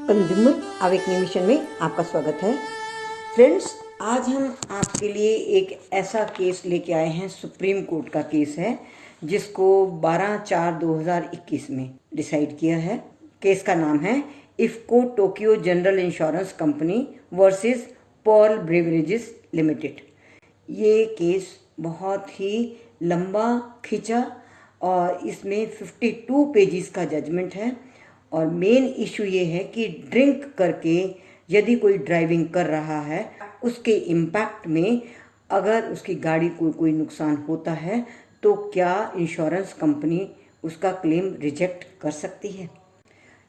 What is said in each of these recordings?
Consumer awakening mission में आपका स्वागत है। फ्रेंड्स, आज हम आपके लिए एक ऐसा केस लेके आए हैं। सुप्रीम कोर्ट का केस है जिसको 12/4/2021 में डिसाइड किया है। केस का नाम है IFFCO Tokyo general insurance company versus Pearl beverages limited. ये केस बहुत ही लंबा खिंचा और इसमें 52 पेजेस का जजमेंट है। और मेन इशू ये है कि ड्रिंक करके यदि कोई ड्राइविंग कर रहा है, उसके इम्पैक्ट में अगर उसकी गाड़ी को कोई नुकसान होता है तो क्या इंश्योरेंस कंपनी उसका क्लेम रिजेक्ट कर सकती है।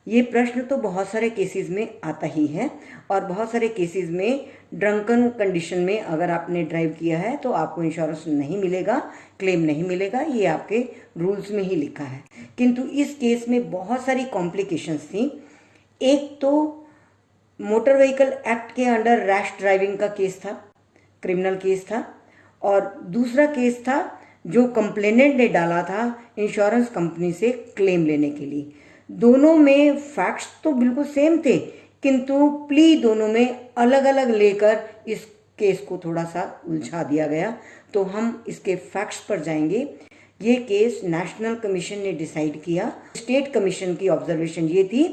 ये प्रश्न तो बहुत सारे केसेस में आता ही है और बहुत सारे केसेस में ड्रंकन कंडीशन में अगर आपने ड्राइव किया है तो आपको इंश्योरेंस नहीं मिलेगा, क्लेम नहीं मिलेगा, ये आपके रूल्स में ही लिखा है। किंतु इस केस में बहुत सारी कॉम्प्लिकेशंस थी। एक तो मोटर व्हीकल एक्ट के अंडर रैश ड्राइविंग का केस था, क्रिमिनल केस था, और दूसरा केस था जो कंप्लेनेंट ने डाला था इंश्योरेंस कंपनी से क्लेम लेने के लिए। दोनों में फैक्ट्स तो बिल्कुल सेम थे, किंतु प्ली दोनों में अलग अलग लेकर इस केस को थोड़ा सा उलझा दिया गया। तो हम इसके फैक्ट्स पर जाएंगे। ये केस नेशनल कमीशन ने डिसाइड किया। स्टेट कमीशन की ऑब्जर्वेशन ये थी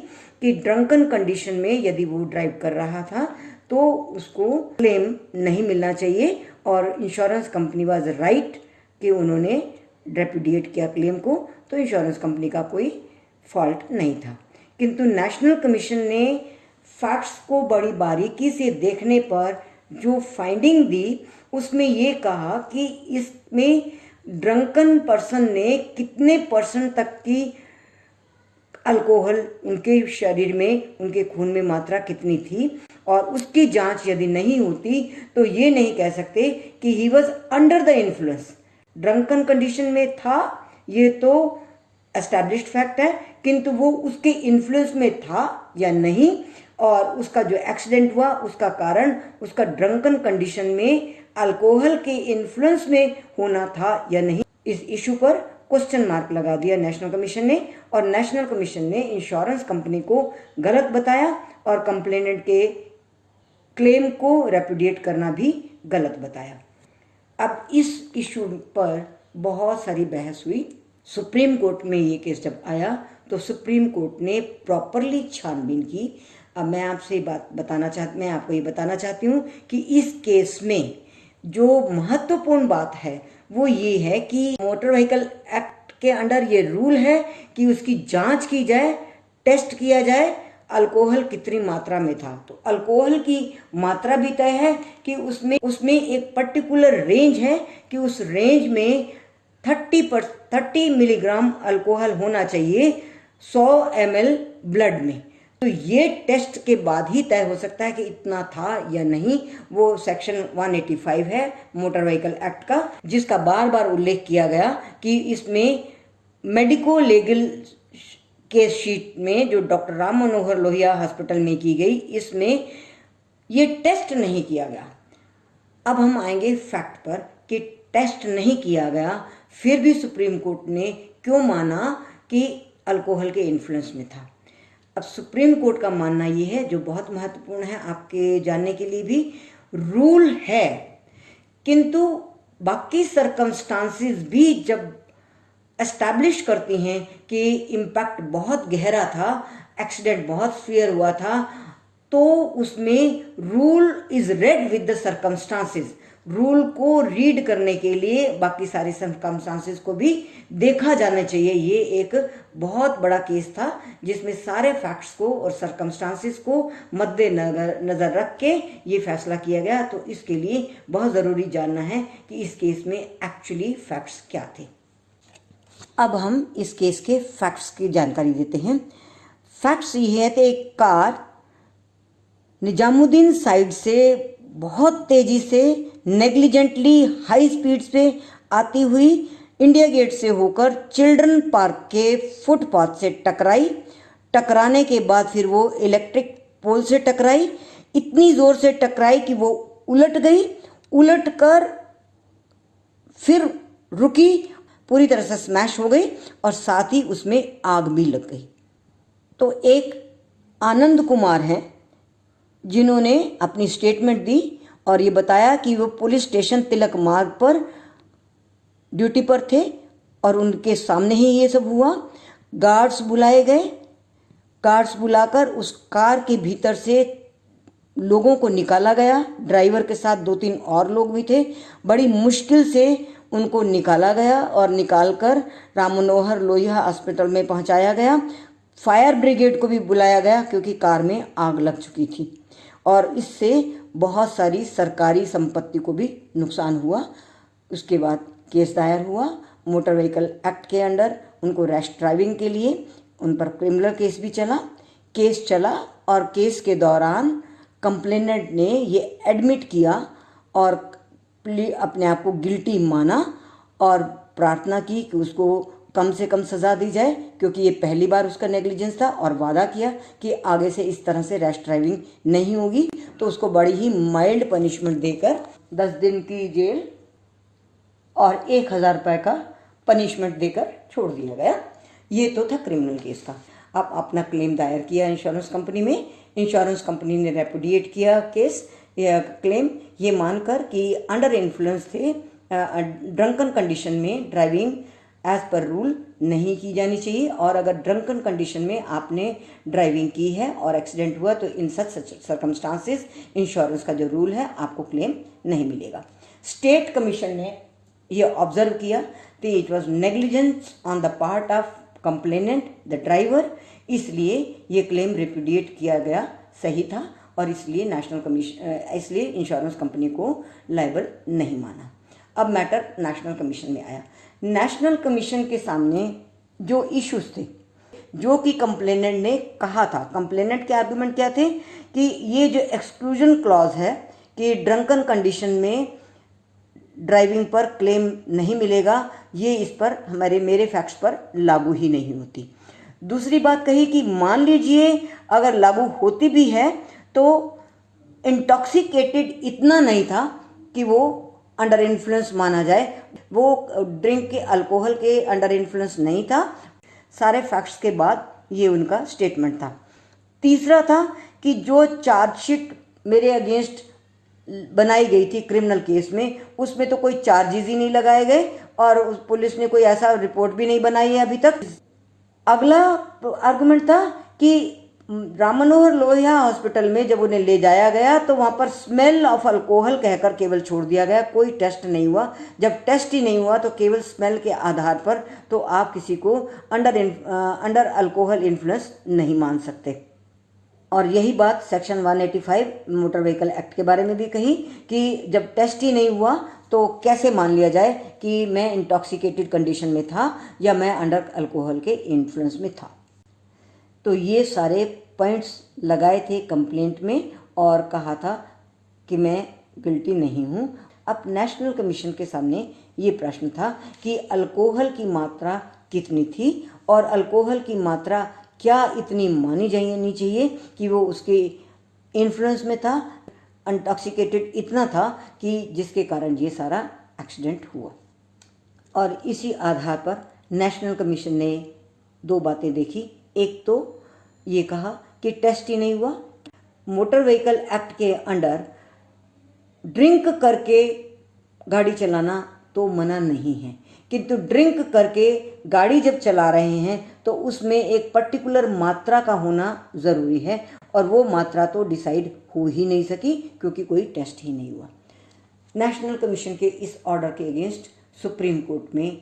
कि ड्रंकन कंडीशन में यदि वो ड्राइव कर रहा था तो उसको क्लेम नहीं मिलना चाहिए और इंश्योरेंस कंपनी वाज राइट कि उन्होंने रेपुडिएट किया क्लेम को, तो इंश्योरेंस कंपनी का कोई फॉल्ट नहीं था। किंतु नेशनल कमीशन ने फैक्ट्स को बड़ी बारीकी से देखने पर जो फाइंडिंग दी उसमें ये कहा कि इसमें ड्रंकन पर्सन ने कितने परसेंट तक की अल्कोहल उनके शरीर में, उनके खून में मात्रा कितनी थी, और उसकी जांच यदि नहीं होती तो ये नहीं कह सकते कि he was under the influence. Drunken condition में था, ये तो एस्टैब्लिश्ड फैक्ट है, किंतु वो उसके इन्फ्लुएंस में था या नहीं, और उसका जो एक्सीडेंट हुआ उसका कारण उसका ड्रंकन कंडीशन में अल्कोहल के इन्फ्लुएंस में होना था या नहीं, इस इशू पर क्वेश्चन मार्क लगा दिया नेशनल कमीशन ने। और नेशनल कमीशन ने इंश्योरेंस कंपनी को गलत बताया और कंप्लेनेंट के क्लेम को रेपुडिएट करना भी गलत बताया। अब इस इशू पर बहुत सारी बहस हुई। सुप्रीम कोर्ट में ये केस जब आया तो सुप्रीम कोर्ट ने प्रॉपरली छानबीन की। अब मैं आपको ये बताना चाहती हूँ कि इस केस में जो महत्वपूर्ण बात है वो ये है कि मोटर व्हीकल एक्ट के अंडर ये रूल है कि उसकी जांच की जाए, टेस्ट किया जाए अल्कोहल कितनी मात्रा में था। तो अल्कोहल की मात्रा भी तय है कि उसमें एक पर्टिकुलर रेंज है कि उस रेंज में 30 मिलीग्राम अल्कोहल होना चाहिए 100 ml ब्लड में। तो ये टेस्ट के बाद ही तय हो सकता है कि इतना था या नहीं। वो सेक्शन 185 है मोटर व्हीकल एक्ट का, जिसका बार बार उल्लेख किया गया कि इसमें मेडिको लीगल केस शीट में जो डॉक्टर राम मनोहर लोहिया हॉस्पिटल में की गई, इसमें ये टेस्ट नहीं किया गया। अब हम आएंगे फैक्ट पर कि टेस्ट नहीं किया गया, फिर भी सुप्रीम कोर्ट ने क्यों माना कि अल्कोहल के इन्फ्लुएंस में था। अब सुप्रीम कोर्ट का मानना ये है, जो बहुत महत्वपूर्ण है आपके जानने के लिए भी, रूल है किंतु बाकी सर्कमस्टांसेस भी जब एस्टैब्लिश करती हैं कि इम्पैक्ट बहुत गहरा था, एक्सीडेंट बहुत सीवियर हुआ था, तो उसमें rule is read with the circumstances. Rule को रीड करने के लिए बाकी सारे सर्कमस्टांसेस को भी देखा जाना चाहिए। ये एक बहुत बड़ा केस था जिसमें सारे फैक्ट्स को और सर्कमस्टांसेस को मद्देनजर रख के ये फैसला किया गया। तो इसके लिए बहुत ज़रूरी जानना है कि इस केस में एक्चुअली फैक्ट्स क्या थे। अब हम इस केस के फैक्ट्स की जानकारी देते हैं। फैक्ट्स ये है कि एक कार निजामुद्दीन साइड से बहुत तेजी से नेग्लिजेंटली हाई स्पीड से आती हुई इंडिया गेट से होकर चिल्ड्रन पार्क के फुटपाथ से टकराने के बाद फिर वो इलेक्ट्रिक पोल से टकराई। इतनी ज़ोर से टकराई कि वो उलट गई, उलट कर फिर रुकी, पूरी तरह से स्मैश हो गई और साथ ही उसमें आग भी लग गई। तो एक आनंद कुमार हैं, जिन्होंने अपनी स्टेटमेंट दी और ये बताया कि वो पुलिस स्टेशन तिलक मार्ग पर ड्यूटी पर थे और उनके सामने ही ये सब हुआ। गार्ड्स बुलाए गए, गार्ड्स बुलाकर उस कार के भीतर से लोगों को निकाला गया। ड्राइवर के साथ 2-3 और लोग भी थे। बड़ी मुश्किल से उनको निकाला गया और निकालकर राम मनोहर लोहिया हॉस्पिटल में पहुंचाया गया। फायर ब्रिगेड को भी बुलाया गया क्योंकि कार में आग लग चुकी थी और इससे बहुत सारी सरकारी संपत्ति को भी नुकसान हुआ। उसके बाद केस दायर हुआ मोटर व्हीकल एक्ट के अंडर। उनको रैश ड्राइविंग के लिए उन पर क्रिमिनल केस चला और केस के दौरान कंप्लेनेंट ने ये एडमिट किया और अपने आप को गिल्टी माना और प्रार्थना की कि उसको कम से कम सज़ा दी जाए, क्योंकि ये पहली बार उसका नेग्लिजेंस था, और वादा किया कि आगे से इस तरह से रैश ड्राइविंग नहीं होगी। तो उसको बड़ी ही माइल्ड पनिशमेंट देकर 10 दिन की जेल और 1000 रुपये का पनिशमेंट देकर छोड़ दिया गया। ये तो था क्रिमिनल केस का। अब अपना क्लेम दायर किया इंश्योरेंस कंपनी में। इंश्योरेंस कंपनी ने रेपुडिएट किया केस या क्लेम, ये मानकर कि अंडर इन्फ्लुएंस थे, ड्रंकन कंडीशन में ड्राइविंग एज पर रूल नहीं की जानी चाहिए, और अगर ड्रंकन कंडीशन में आपने ड्राइविंग की है और एक्सीडेंट हुआ तो इन सच सर्कमस्टांसेस इंश्योरेंस का जो रूल है आपको क्लेम नहीं मिलेगा। स्टेट कमीशन ने ये ऑब्जर्व किया कि it was negligence on the part of complainant the driver, इसलिए ये क्लेम रिपुडिएट किया गया सही था और इसलिए इंश्योरेंस कंपनी को लायबल नहीं माना। अब मैटर नेशनल कमीशन में आया। नेशनल कमीशन के सामने जो इश्यूज थे, जो कि कंप्लेनेंट ने कहा था, कंप्लेनेंट के आर्गुमेंट क्या थे कि ये जो एक्सक्लूजन क्लॉज है कि ड्रंकन कंडीशन में ड्राइविंग पर क्लेम नहीं मिलेगा, ये इस पर मेरे फैक्ट्स पर लागू ही नहीं होती। दूसरी बात कही कि मान लीजिए अगर लागू होती भी है तो इंटॉक्सिकेटेड इतना नहीं था कि वो अंडर इन्फ्लुएंस माना जाए, वो ड्रिंक के अल्कोहल के अंडर इन्फ्लुएंस नहीं था। सारे फैक्ट्स के बाद ये उनका स्टेटमेंट था। तीसरा था कि जो चार्जशीट मेरे अगेंस्ट बनाई गई थी क्रिमिनल केस में, उसमें तो कोई चार्जेस ही नहीं लगाए गए और पुलिस ने कोई ऐसा रिपोर्ट भी नहीं बनाई है अभी तक। अगला आर्गुमेंट था कि राम मनोहर लोहिया हॉस्पिटल में जब उन्हें ले जाया गया तो वहाँ पर स्मेल ऑफ अल्कोहल कहकर केवल छोड़ दिया गया, कोई टेस्ट नहीं हुआ। जब टेस्ट ही नहीं हुआ तो केवल स्मेल के आधार पर तो आप किसी को अंडर अल्कोहल इन्फ्लुएंस नहीं मान सकते। और यही बात सेक्शन 185 मोटर व्हीकल एक्ट के बारे में भी कही कि जब टेस्ट ही नहीं हुआ तो कैसे मान लिया जाए कि मैं इंटॉक्सिकेटेड कंडीशन में था या मैं अंडर अल्कोहल के इन्फ्लुएंस में था। तो ये सारे पॉइंट्स लगाए थे कंप्लेंट में और कहा था कि मैं गिल्टी नहीं हूँ। अब नेशनल कमीशन के सामने ये प्रश्न था कि अल्कोहल की मात्रा कितनी थी और अल्कोहल की मात्रा क्या इतनी मानी जानी चाहिए कि वो उसके इन्फ्लुएंस में था, इंटॉक्सिकेटेड इतना था कि जिसके कारण ये सारा एक्सीडेंट हुआ। और इसी आधार पर नेशनल कमीशन ने 2 बातें देखी। एक तो ये कहा कि टेस्ट ही नहीं हुआ। मोटर व्हीकल एक्ट के अंडर ड्रिंक करके गाड़ी चलाना तो मना नहीं है, किंतु ड्रिंक करके गाड़ी जब चला रहे हैं तो उसमें एक पर्टिकुलर मात्रा का होना ज़रूरी है और वो मात्रा तो डिसाइड हो ही नहीं सकी क्योंकि कोई टेस्ट ही नहीं हुआ। नेशनल कमीशन के इस ऑर्डर के अगेंस्ट सुप्रीम कोर्ट में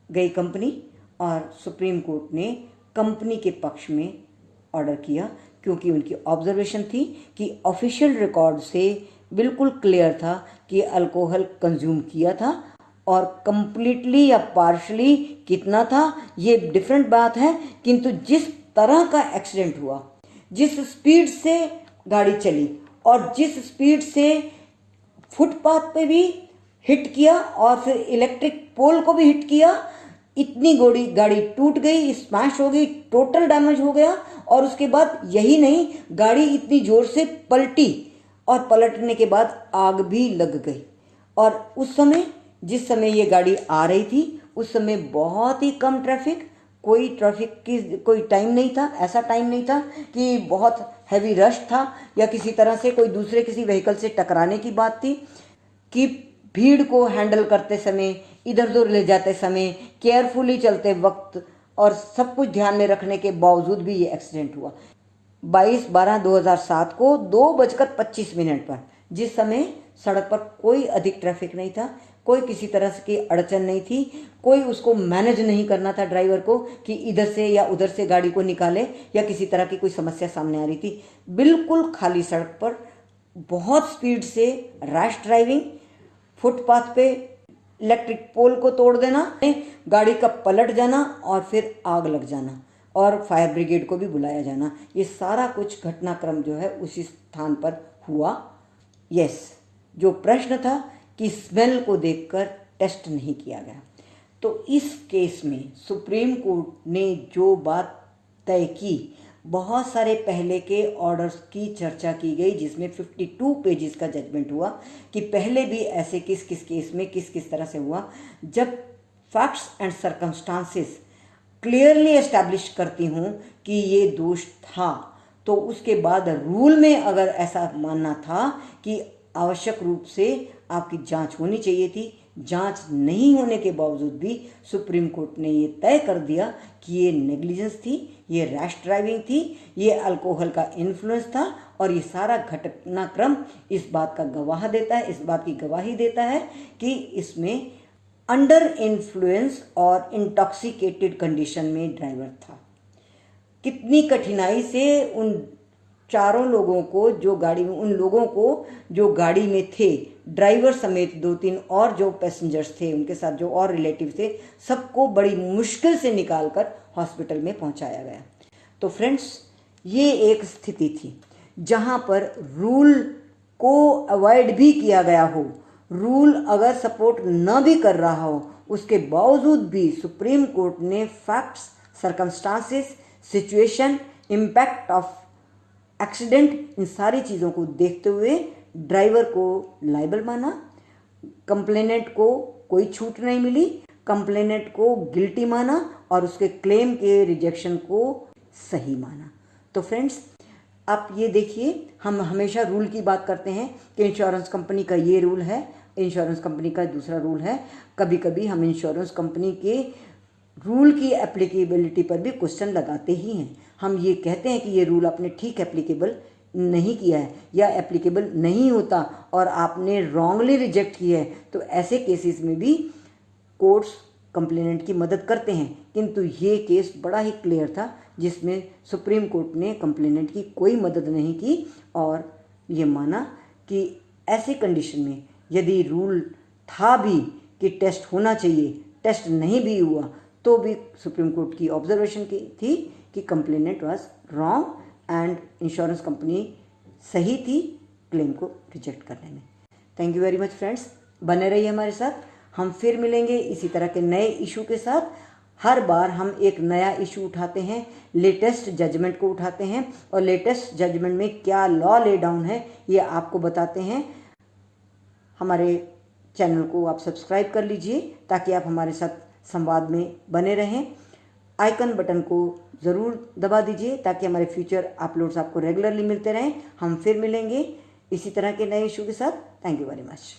गई कंपनी और सुप्रीम कोर्ट ने कंपनी के पक्ष में ऑर्डर किया क्योंकि उनकी ऑब्जर्वेशन थी कि ऑफिशियल रिकॉर्ड से बिल्कुल क्लियर था कि अल्कोहल कंज्यूम किया था और कंप्लीटली या पार्शली कितना था ये डिफरेंट बात है, किंतु जिस तरह का एक्सीडेंट हुआ, जिस स्पीड से गाड़ी चली और जिस स्पीड से फुटपाथ पे भी हिट किया और फिर इलेक्ट्रिक पोल को भी हिट किया, इतनी गाड़ी टूट गई, स्मैश हो गई, टोटल डैमेज हो गया। और उसके बाद यही नहीं, गाड़ी इतनी जोर से पलटी और पलटने के बाद आग भी लग गई। और उस समय जिस समय ये गाड़ी आ रही थी उस समय बहुत ही कम ट्रैफिक, कोई ट्रैफिक की कोई टाइम नहीं था, ऐसा टाइम नहीं था कि बहुत हैवी रश था या किसी तरह से कोई दूसरे किसी व्हीकल से टकराने की बात थी, कि भीड़ को हैंडल करते समय, इधर उधर ले जाते समय, केयरफुली चलते वक्त और सब कुछ ध्यान में रखने के बावजूद भी ये एक्सीडेंट हुआ 22/12/2007 को 2:25 पर, जिस समय सड़क पर कोई अधिक ट्रैफिक नहीं था, कोई किसी तरह की अड़चन नहीं थी, कोई उसको मैनेज नहीं करना था ड्राइवर को कि इधर से या उधर से गाड़ी को निकाले या किसी तरह की कोई समस्या सामने आ रही थी। बिल्कुल खाली सड़क पर बहुत स्पीड से रैश ड्राइविंग, फुटपाथ पे इलेक्ट्रिक पोल को तोड़ देना, गाड़ी का पलट जाना और फिर आग लग जाना और फायर ब्रिगेड को भी बुलाया जाना, ये सारा कुछ घटनाक्रम जो है उसी स्थान पर हुआ। यस, जो प्रश्न था कि स्मेल को देखकर टेस्ट नहीं किया गया, तो इस केस में सुप्रीम कोर्ट ने जो बात तय की, बहुत सारे पहले के ऑर्डर्स की चर्चा की गई जिसमें 52 पेजेस का जजमेंट हुआ कि पहले भी ऐसे किस किस केस में किस किस तरह से हुआ। जब facts and circumstances clearly establish करती हूँ कि ये दोष था, तो उसके बाद रूल में अगर ऐसा मानना था कि आवश्यक रूप से आपकी जांच होनी चाहिए थी, जांच नहीं होने के बावजूद भी सुप्रीम कोर्ट ने ये तय कर दिया कि ये नेग्लिजेंस थी, ये रैश ड्राइविंग थी, ये अल्कोहल का इन्फ्लुएंस था और ये सारा घटनाक्रम इस बात का गवाह देता है, इस बात की गवाही देता है कि इसमें अंडर इन्फ्लुएंस और इंटॉक्सिकेटेड कंडीशन में ड्राइवर था। कितनी कठिनाई से उन चारों लोगों को जो गाड़ी में, उन लोगों को जो गाड़ी में थे, ड्राइवर समेत 2-3 और जो पैसेंजर्स थे उनके साथ जो और रिलेटिव थे, सबको बड़ी मुश्किल से निकालकर हॉस्पिटल में पहुंचाया गया। तो फ्रेंड्स, ये एक स्थिति थी जहां पर रूल को अवॉइड भी किया गया हो, रूल अगर सपोर्ट न भी कर रहा हो, उसके बावजूद भी सुप्रीम कोर्ट ने facts, circumstances, situation, impact of accident, इन सारी चीज़ों को देखते हुए ड्राइवर को लायबल माना, कंप्लेनेंट को कोई छूट नहीं मिली, कंप्लेनेंट को गिल्टी माना और उसके क्लेम के रिजेक्शन को सही माना। तो फ्रेंड्स, आप ये देखिए, हम हमेशा रूल की बात करते हैं कि इंश्योरेंस कंपनी का ये रूल है, इंश्योरेंस कंपनी का दूसरा रूल है। कभी कभी हम इंश्योरेंस कंपनी के रूल की एप्लीकेबिलिटी पर भी क्वेश्चन लगाते ही हैं। हम ये कहते हैं कि ये रूल आपने ठीक एप्लीकेबल नहीं किया है या एप्लीकेबल नहीं होता और आपने रॉन्गली रिजेक्ट किया है, तो ऐसे केसेस में भी कोर्ट्स कंप्लेनेंट की मदद करते हैं। किंतु ये केस बड़ा ही क्लियर था जिसमें सुप्रीम कोर्ट ने कंप्लेनेंट की कोई मदद नहीं की और ये माना कि ऐसी कंडीशन में यदि रूल था भी कि टेस्ट होना चाहिए, टेस्ट नहीं भी हुआ, तो भी सुप्रीम कोर्ट की ऑब्जर्वेशन की थी कि complainant was wrong and insurance company सही थी क्लेम को रिजेक्ट करने में। Thank you very much friends, बने रहिए हमारे साथ। हम फिर मिलेंगे इसी तरह के नए इशू के साथ। हर बार हम एक नया इशू उठाते हैं, लेटेस्ट जजमेंट को उठाते हैं और लेटेस्ट जजमेंट में क्या लॉ ले डाउन है ये आपको बताते हैं। हमारे चैनल को आप सब्सक्राइब कर लीजिए ताकि आप हमारे साथ संवाद में बने रहें। आइकन बटन को ज़रूर दबा दीजिए ताकि हमारे फ्यूचर अपलोड्स आपको रेगुलरली मिलते रहें। हम फिर मिलेंगे इसी तरह के नए इशू के साथ। Thank you very much.